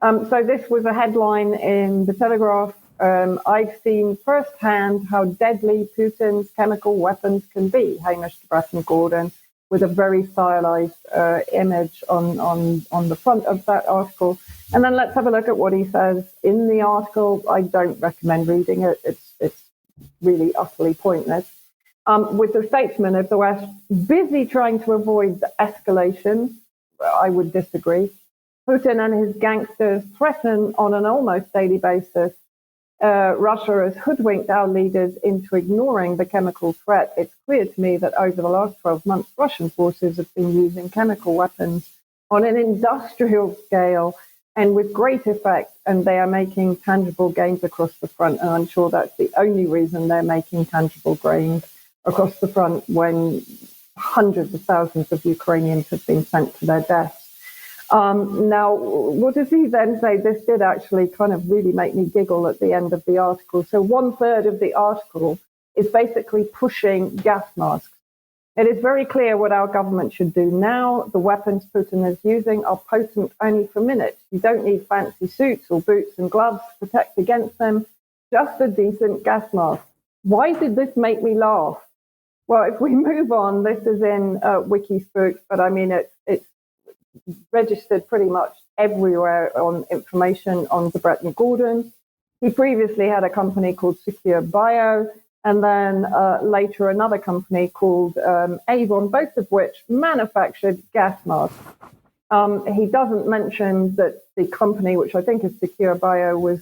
So this was a headline in the Telegraph. I've seen firsthand how deadly Putin's chemical weapons can be, Hamish de Bretton Gordon, with a very stylized image on the front of that article. And then let's have a look at what he says in the article. I don't recommend reading it. It's really utterly pointless. With the statesman of the West busy trying to avoid the escalation, I would disagree. Putin and his gangsters threaten on an almost daily basis. Russia has hoodwinked our leaders into ignoring the chemical threat. It's clear to me that over the last 12 months, Russian forces have been using chemical weapons on an industrial scale and with great effect, and they are making tangible gains across the front. And I'm sure that's the only reason they're making tangible gains across the front when hundreds of thousands of Ukrainians have been sent to their deaths. Now, what does he then say? This did actually kind of really make me giggle at the end of the article. So 1/3 of the article is basically pushing gas masks. It is very clear what our government should do now. The weapons Putin is using are potent only for minutes. You don't need fancy suits or boots and gloves to protect against them, just a decent gas mask. Why did this make me laugh? Well, if we move on, this is in Wikispooks, but I mean, it's registered pretty much everywhere on information on de Bretton Gordon. He previously had a company called Secure Bio, and then later another company called Avon, both of which manufactured gas masks. He doesn't mention that the company, which I think is Secure Bio, was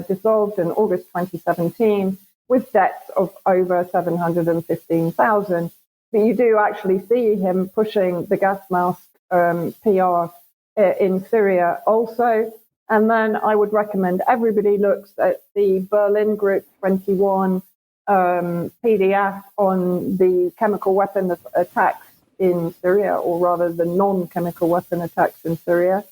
dissolved in August 2017 with debts of over 715,000. But you do actually see him pushing the gas mask PR in Syria also. And then I would recommend everybody looks at the Berlin Group 21 PDF on the chemical weapon attacks in Syria, or rather the non-chemical weapon attacks in Syria.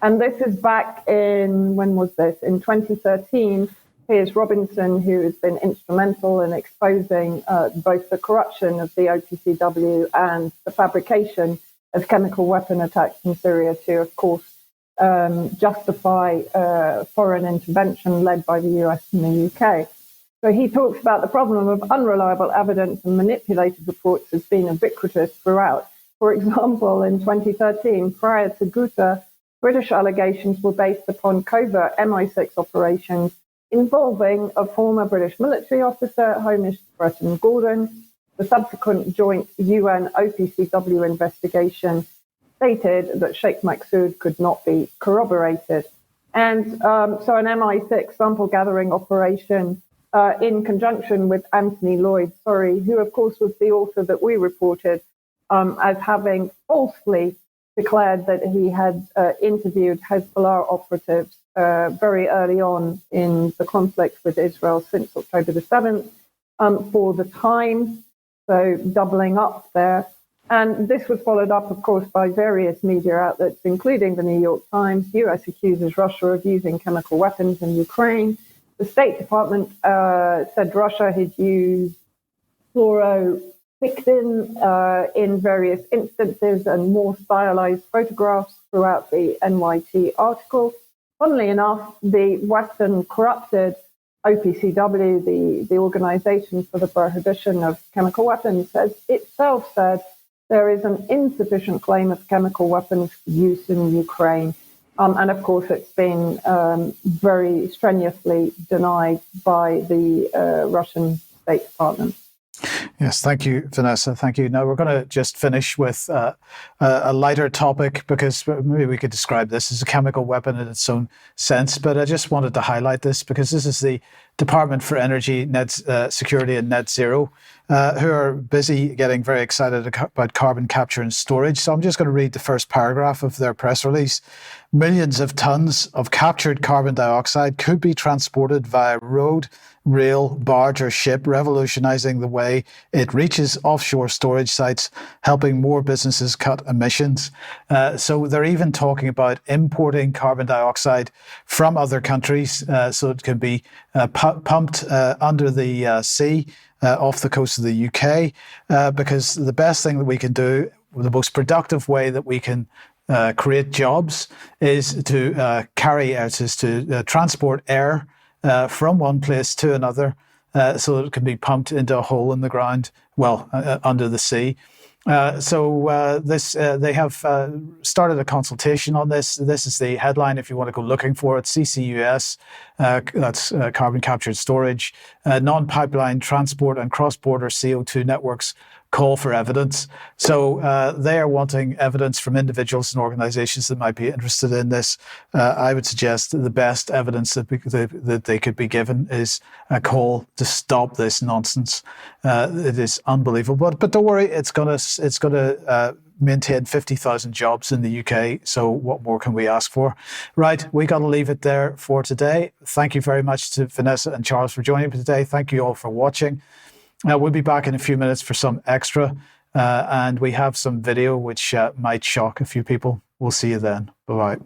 And this is back in, when was this? In 2013, Piers Robinson, who has been instrumental in exposing both the corruption of the OPCW and the fabrication of chemical weapon attacks in Syria to, of course, justify foreign intervention led by the US and the UK. So he talks about the problem of unreliable evidence and manipulated reports as being ubiquitous throughout. For example, in 2013, prior to Ghouta, British allegations were based upon covert MI6 operations involving a former British military officer, Hamish de Bretton Gordon. The subsequent joint UN OPCW investigation stated that Sheikh Maqsood could not be corroborated. And so an MI6 sample gathering operation in conjunction with Anthony Lloyd, who of course was the author that we reported as having falsely declared that he had interviewed Hezbollah operatives very early on in the conflict with Israel since October the 7th for the Times, so doubling up there. And this was followed up, of course, by various media outlets, including the New York Times. The US accuses Russia of using chemical weapons in Ukraine. The State Department said Russia had used fluorophictin in various instances and more stylized photographs throughout the NYT article. Funnily enough, the Western corrupted OPCW, the Organization for the Prohibition of Chemical Weapons, has itself said there is an insufficient claim of chemical weapons use in Ukraine. And of course, it's been very strenuously denied by the Russian State Department. Yes, thank you, Vanessa. Thank you. Now we're going to just finish with a lighter topic, because maybe we could describe this as a chemical weapon in its own sense. But I just wanted to highlight this because this is the Department for Energy, Net Security and Net Zero, who are busy getting very excited about carbon capture and storage. So I'm just going to read the first paragraph of their press release. Millions of tons of captured carbon dioxide could be transported via road, rail, barge or ship, revolutionizing the way it reaches offshore storage sites, helping more businesses cut emissions. So they're even talking about importing carbon dioxide from other countries, so it can be pumped under the sea off the coast of the UK, because the best thing that we can do, the most productive way that we can create jobs is to transport air from one place to another, so that it can be pumped into a hole in the ground, under the sea. They have started a consultation on this. This is the headline if you want to go looking for it. CCUS, that's carbon capture and storage, non-pipeline transport and cross-border CO2 networks call for evidence. So they are wanting evidence from individuals and organizations that might be interested in this. I would suggest that the best evidence that they could be given is a call to stop this nonsense. It is unbelievable. But don't worry, it's going to maintain 50,000 jobs in the UK. So what more can we ask for? Right, we got to leave it there for today. Thank you very much to Vanessa and Charles for joining me today. Thank you all for watching. We'll be back in a few minutes for some extra, and we have some video which might shock a few people. We'll see you then. Bye-bye.